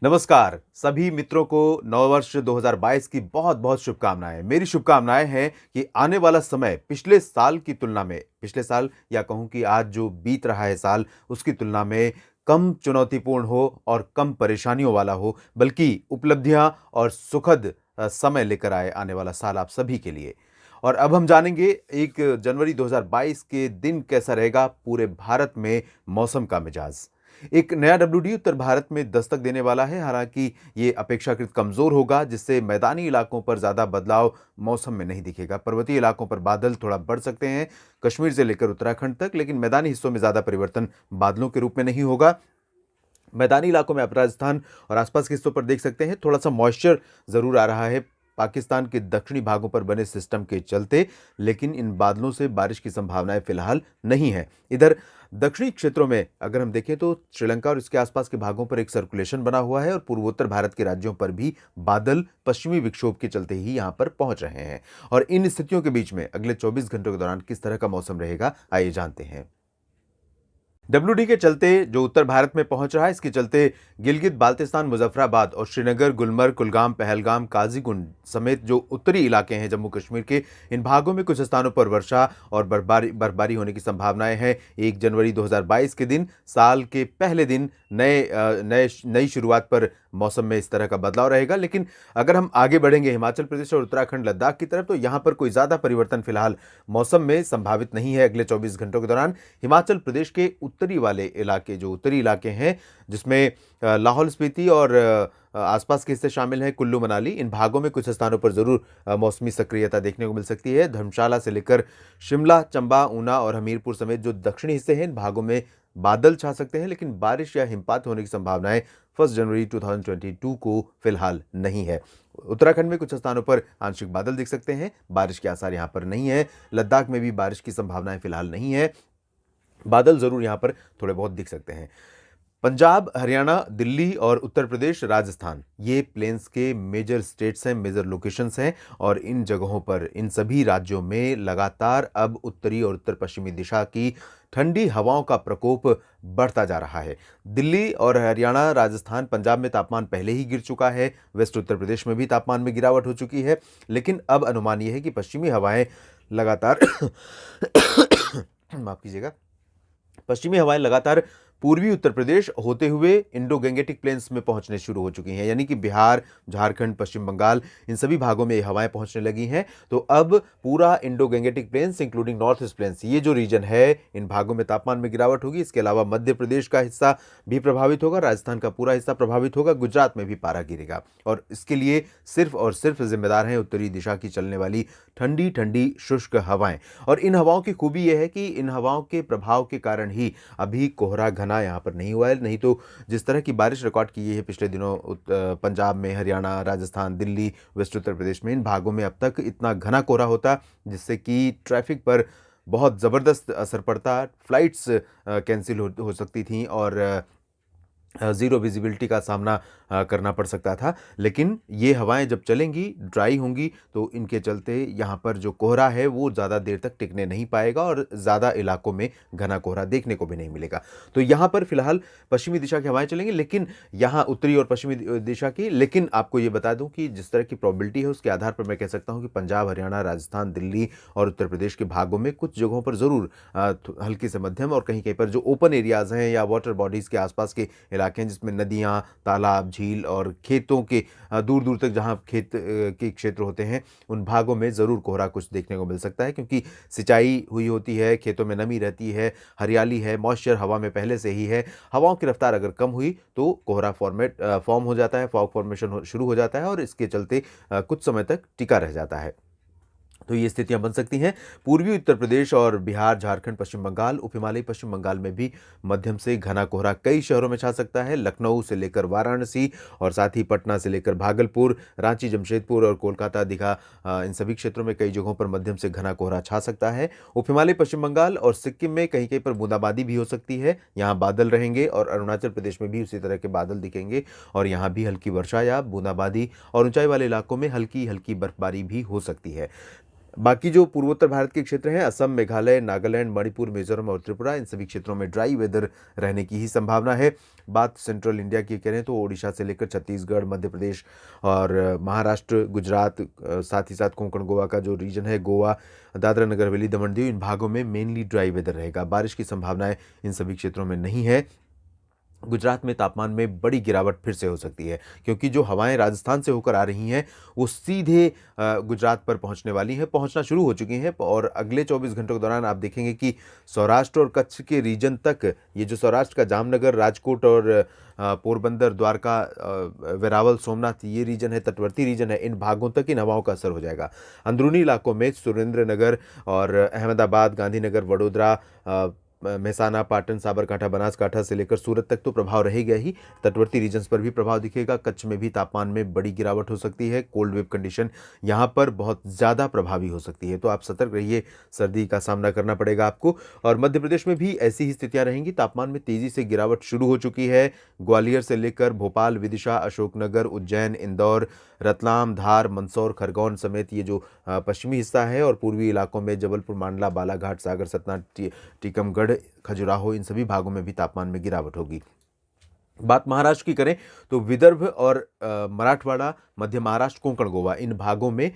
नमस्कार सभी मित्रों को नववर्ष 2022 की बहुत बहुत शुभकामनाएं। मेरी शुभकामनाएं हैं कि आने वाला समय पिछले साल की तुलना में, पिछले साल या कहूं कि आज जो बीत रहा है साल, उसकी तुलना में कम चुनौतीपूर्ण हो और कम परेशानियों वाला हो, बल्कि उपलब्धियां और सुखद समय लेकर आए आने वाला साल आप सभी के लिए। और अब हम जानेंगे 1 जनवरी 2022 के दिन कैसा रहेगा पूरे भारत में मौसम का मिजाज। एक नया डब्ल्यूडी उत्तर भारत में दस्तक देने वाला है। हालांकि ये अपेक्षाकृत कमजोर होगा, जिससे मैदानी इलाकों पर ज्यादा बदलाव मौसम में नहीं दिखेगा। पर्वतीय इलाकों पर बादल थोड़ा बढ़ सकते हैं, कश्मीर से लेकर उत्तराखंड तक, लेकिन मैदानी हिस्सों में ज्यादा परिवर्तन बादलों के रूप में नहीं होगा। मैदानी इलाकों में आप राजस्थान और आसपास के हिस्सों पर देख सकते हैं थोड़ा सा मॉइस्चर जरूर आ रहा है पाकिस्तान के दक्षिणी भागों पर बने सिस्टम के चलते, लेकिन इन बादलों से बारिश की संभावनाएं फिलहाल नहीं है। इधर दक्षिणी क्षेत्रों में अगर हम देखें तो श्रीलंका और इसके आसपास के भागों पर एक सर्कुलेशन बना हुआ है और पूर्वोत्तर भारत के राज्यों पर भी बादल पश्चिमी विक्षोभ के चलते ही यहां पर पहुंच रहे हैं। और इन स्थितियों के बीच में अगले 24 घंटों के दौरान किस तरह का मौसम रहेगा, आइए जानते हैं। डब्ल्यूडी के चलते जो उत्तर भारत में पहुंच रहा है, इसके चलते गिलगित बाल्तिस्तान, मुजफ्फराबाद और श्रीनगर, गुलमर्ग, कुलगाम, पहलगाम, काजीगुंड समेत जो उत्तरी इलाके हैं जम्मू कश्मीर के, इन भागों में कुछ स्थानों पर वर्षा और बर्फबारी होने की संभावनाएं हैं। 1 जनवरी 2022 के दिन, साल के पहले दिन, नई शुरुआत पर मौसम में इस तरह का बदलाव रहेगा। लेकिन अगर हम आगे बढ़ेंगे हिमाचल प्रदेश और उत्तराखंड, लद्दाख की तरफ, तो यहां पर कोई ज्यादा परिवर्तन फिलहाल मौसम में संभावित नहीं है अगले 24 घंटों के दौरान। हिमाचल प्रदेश के उत्तरी वाले इलाके, जो उत्तरी इलाके हैं जिसमें लाहौल स्पीति और आसपास के हिस्से शामिल हैं, कुल्लू मनाली, इन भागों में कुछ स्थानों पर जरूर मौसमी सक्रियता देखने को मिल सकती है। धर्मशाला से लेकर शिमला, चंबा, ऊना और हमीरपुर समेत जो दक्षिणी हिस्से हैं, इन भागों में बादल छा सकते हैं, लेकिन बारिश या हिमपात होने की संभावनाएं 1 जनवरी 2022 को फिलहाल नहीं है। उत्तराखंड में कुछ स्थानों पर आंशिक बादल दिख सकते हैं, बारिश के आसार यहां पर नहीं है। लद्दाख में भी बारिश की संभावनाएं फिलहाल नहीं है, बादल जरूर यहां पर थोड़े बहुत दिख सकते हैं। पंजाब, हरियाणा, दिल्ली और उत्तर प्रदेश, राजस्थान, ये प्लेन्स के मेजर स्टेट्स हैं, मेजर लोकेशंस हैं। और इन जगहों पर, इन सभी राज्यों में लगातार अब उत्तरी और उत्तर पश्चिमी दिशा की ठंडी हवाओं का प्रकोप बढ़ता जा रहा है। दिल्ली और हरियाणा, राजस्थान, पंजाब में तापमान पहले ही गिर चुका है। वेस्ट उत्तर प्रदेश में भी तापमान में गिरावट हो चुकी है। लेकिन अब अनुमान यह है कि पश्चिमी हवाएं लगातार माफ कीजिएगा, पश्चिमी हवाएं लगातार पूर्वी उत्तर प्रदेश होते हुए इंडो गैंगेटिक प्लेन्स में पहुंचने शुरू हो चुकी हैं, यानी कि बिहार, झारखंड, पश्चिम बंगाल, इन सभी भागों में ये हवाएं पहुंचने लगी हैं। तो अब पूरा Indo Gangetic plains including north east plains, ये जो रीजन है, इन भागों में तापमान में गिरावट होगी। इसके अलावा मध्य प्रदेश का हिस्सा भी प्रभावित होगा, राजस्थान का पूरा हिस्सा प्रभावित होगा, गुजरात में भी पारा गिरेगा। और इसके लिए सिर्फ और सिर्फ जिम्मेदार हैं उत्तरी दिशा की चलने वाली ठंडी ठंडी शुष्क हवाएं। और इन हवाओं की खूबी यह है कि इन हवाओं के प्रभाव के कारण ही अभी कोहरा घना यहाँ पर नहीं हुआ है। नहीं तो जिस तरह की बारिश रिकॉर्ड की गई है पिछले दिनों पंजाब में, हरियाणा, राजस्थान, दिल्ली, वेस्ट उत्तर प्रदेश में, इन भागों में अब तक इतना घना कोहरा होता जिससे कि ट्रैफिक पर बहुत ज़बरदस्त असर पड़ता, फ्लाइट्स कैंसिल हो सकती थीं और ज़ीरो विजिबिलिटी का सामना करना पड़ सकता था। लेकिन ये हवाएं जब चलेंगी, ड्राई होंगी, तो इनके चलते यहाँ पर जो कोहरा है वो ज़्यादा देर तक टिकने नहीं पाएगा और ज़्यादा इलाकों में घना कोहरा देखने को भी नहीं मिलेगा। तो यहाँ पर फिलहाल पश्चिमी दिशा की हवाएं चलेंगी, लेकिन यहाँ उत्तरी और पश्चिमी दिशा की। लेकिन आपको ये बता दूँ कि जिस तरह की प्रोबेबिलिटी है उसके आधार पर मैं कह सकता हूँ कि पंजाब, हरियाणा, राजस्थान, दिल्ली और उत्तर प्रदेश के भागों में कुछ जगहों पर ज़रूर हल्की से मध्यम और कहीं कहीं पर जो ओपन एरियाज़ हैं या वाटर बॉडीज़ के आसपास के इलाके हैं जिसमें नदियाँ, तालाब, झील और खेतों के दूर दूर तक जहाँ खेत के क्षेत्र होते हैं, उन भागों में ज़रूर कोहरा कुछ देखने को मिल सकता है, क्योंकि सिंचाई हुई होती है, खेतों में नमी रहती है, हरियाली है, मॉइस्चर हवा में पहले से ही है। हवाओं की रफ्तार अगर कम हुई तो कोहरा फॉर्म हो जाता है, फॉग फॉर्मेशन शुरू हो जाता है और इसके चलते कुछ समय तक टिका रह जाता है। तो ये स्थितियां बन सकती हैं। पूर्वी उत्तर प्रदेश और बिहार, झारखंड, पश्चिम बंगाल, उप हिमालयी पश्चिम बंगाल में भी मध्यम से घना कोहरा कई शहरों में छा सकता है। लखनऊ से लेकर वाराणसी और साथ ही पटना से लेकर भागलपुर, रांची, जमशेदपुर और कोलकाता, दीघा, इन सभी क्षेत्रों में कई जगहों पर मध्यम से घना कोहरा छा सकता है। उप हिमालयी पश्चिम बंगाल और सिक्किम में कहीं कहीं पर बूंदाबांदी भी हो सकती है, यहाँ बादल रहेंगे। और अरुणाचल प्रदेश में भी उसी तरह के बादल दिखेंगे और यहाँ भी हल्की वर्षा या बूंदाबांदी और ऊंचाई वाले इलाकों में हल्की हल्की बर्फबारी भी हो सकती है। बाकी जो पूर्वोत्तर भारत के क्षेत्र हैं, असम, मेघालय, नागालैंड, मणिपुर, मिजोरम और त्रिपुरा, इन सभी क्षेत्रों में ड्राई वेदर रहने की ही संभावना है। बात सेंट्रल इंडिया की करें तो ओडिशा से लेकर छत्तीसगढ़, मध्य प्रदेश और महाराष्ट्र, गुजरात, साथ ही साथ कोंकण गोवा का जो रीजन है, गोवा, दादरा नगर हवेली, दमन दीव, इन भागों में मेनली ड्राई वेदर रहेगा। बारिश की संभावनाएं इन सभी क्षेत्रों में नहीं है। गुजरात में तापमान में बड़ी गिरावट फिर से हो सकती है, क्योंकि जो हवाएं राजस्थान से होकर आ रही हैं वो सीधे गुजरात पर पहुंचने वाली हैं, पहुंचना शुरू हो चुकी हैं। और अगले 24 घंटों के दौरान आप देखेंगे कि सौराष्ट्र और कच्छ के रीजन तक, ये जो सौराष्ट्र का जामनगर, राजकोट और पोरबंदर, द्वारका, वेरावल, सोमनाथ, ये रीजन है, तटवर्ती रीजन है, इन भागों तक इन हवाओं का असर हो जाएगा। अंदरूनी इलाकों में सुरेंद्रनगर और अहमदाबाद, गांधीनगर, वडोदरा, मेहसाना, पाटन, साबरकांठा, बनासकांठा से लेकर सूरत तक तो प्रभाव रहेगा ही। तटवर्ती रीजन्स पर भी प्रभाव दिखेगा। कच्छ में भी तापमान में बड़ी गिरावट हो सकती है। कोल्ड वेव कंडीशन यहाँ पर बहुत ज़्यादा प्रभावी हो सकती है, तो आप सतर्क रहिए, सर्दी का सामना करना पड़ेगा आपको। और मध्य प्रदेश में भी ऐसी ही स्थितियाँ रहेंगी। तापमान में तेज़ी से गिरावट शुरू हो चुकी है। ग्वालियर से लेकर भोपाल, विदिशा, अशोकनगर, उज्जैन, इंदौर, रतलाम, धार, मंदसौर, खरगोन समेत ये जो पश्चिमी हिस्सा है और पूर्वी इलाकों में जबलपुर, मांडला, बालाघाट, सागर, सतना, टीकमगढ़, खजुराहो, इन सभी भागों में भी तापमान में गिरावट होगी। बात महाराष्ट्र की करें तो विदर्भ और मराठवाड़ा, मध्य महाराष्ट्र, कोंकण गोवा, इन भागों में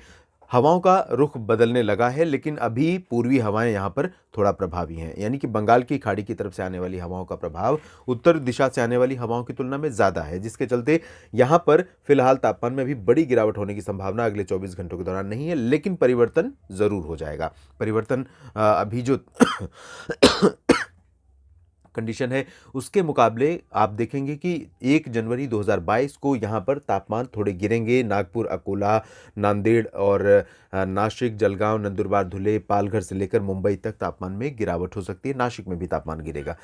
हवाओं का रुख बदलने लगा है, लेकिन अभी पूर्वी हवाएं यहाँ पर थोड़ा प्रभावी हैं। यानी कि बंगाल की खाड़ी की तरफ से आने वाली हवाओं का प्रभाव उत्तर दिशा से आने वाली हवाओं की तुलना में ज़्यादा है, जिसके चलते यहाँ पर फिलहाल तापमान में भी बड़ी गिरावट होने की संभावना अगले 24 घंटों के दौरान नहीं है, लेकिन परिवर्तन ज़रूर हो जाएगा। परिवर्तन अभी जो कंडीशन है उसके मुकाबले आप देखेंगे कि 1 जनवरी 2022 को यहाँ पर तापमान थोड़े गिरेंगे। नागपुर, अकोला, नांदेड़ और नासिक, जलगांव, नंदुरबार, धुले, पालघर से लेकर मुंबई तक तापमान में गिरावट हो सकती है। नासिक में भी तापमान गिरेगा।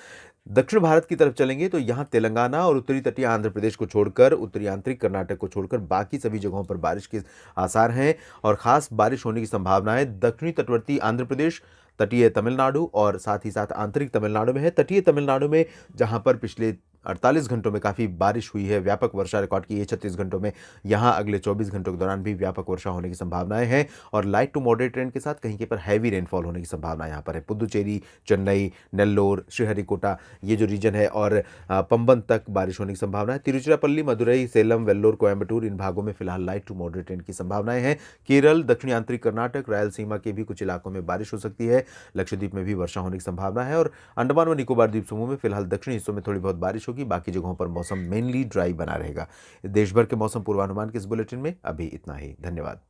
दक्षिण भारत की तरफ चलेंगे तो यहाँ तेलंगाना और उत्तरी तटीय आंध्र प्रदेश को छोड़कर, उत्तरी आंतरिक कर्नाटक को छोड़कर बाकी सभी जगहों पर बारिश के आसार हैं और खास बारिश होने की संभावना है। दक्षिणी तटवर्ती आंध्र प्रदेश, तटीय तमिलनाडु और साथ ही साथ आंतरिक तमिलनाडु में है। तटीय तमिलनाडु में जहां पर पिछले 48 घंटों में काफ़ी बारिश हुई है, व्यापक वर्षा रिकॉर्ड की है 36 घंटों में, यहाँ अगले 24 घंटों के दौरान भी व्यापक वर्षा होने की संभावनाएं हैं और लाइट टू मॉडरेट रेन के साथ कहीं पर हैवी रेनफॉल होने की संभावना यहाँ पर है। पुदुचेरी, चेन्नई, नेल्लोर, श्रीहरिकोटा, ये जो रीजन है और पंबन तक बारिश होने की संभावना है। तिरुचिरापल्ली, मदुरई, सेलम, वेल्लोर, कोयम्बटूर, इन भागों में फिलहाल लाइट टू मॉडरेट रेन की संभावनाएं हैं। केरल, दक्षिणी आंतरिक कर्नाटक, रायलसीमा के भी कुछ इलाकों में बारिश हो सकती है। लक्षद्वीप में भी वर्षा होने की संभावना है और अंडमान व निकोबार द्वीप समूह में फिलहाल दक्षिणी हिस्सों में थोड़ी बहुत बारिश होगी। बाकी जगहों पर मौसम मेनली ड्राई बना रहेगा। देश भर के मौसम पूर्वानुमान के इस बुलेटिन में अभी इतना ही। धन्यवाद।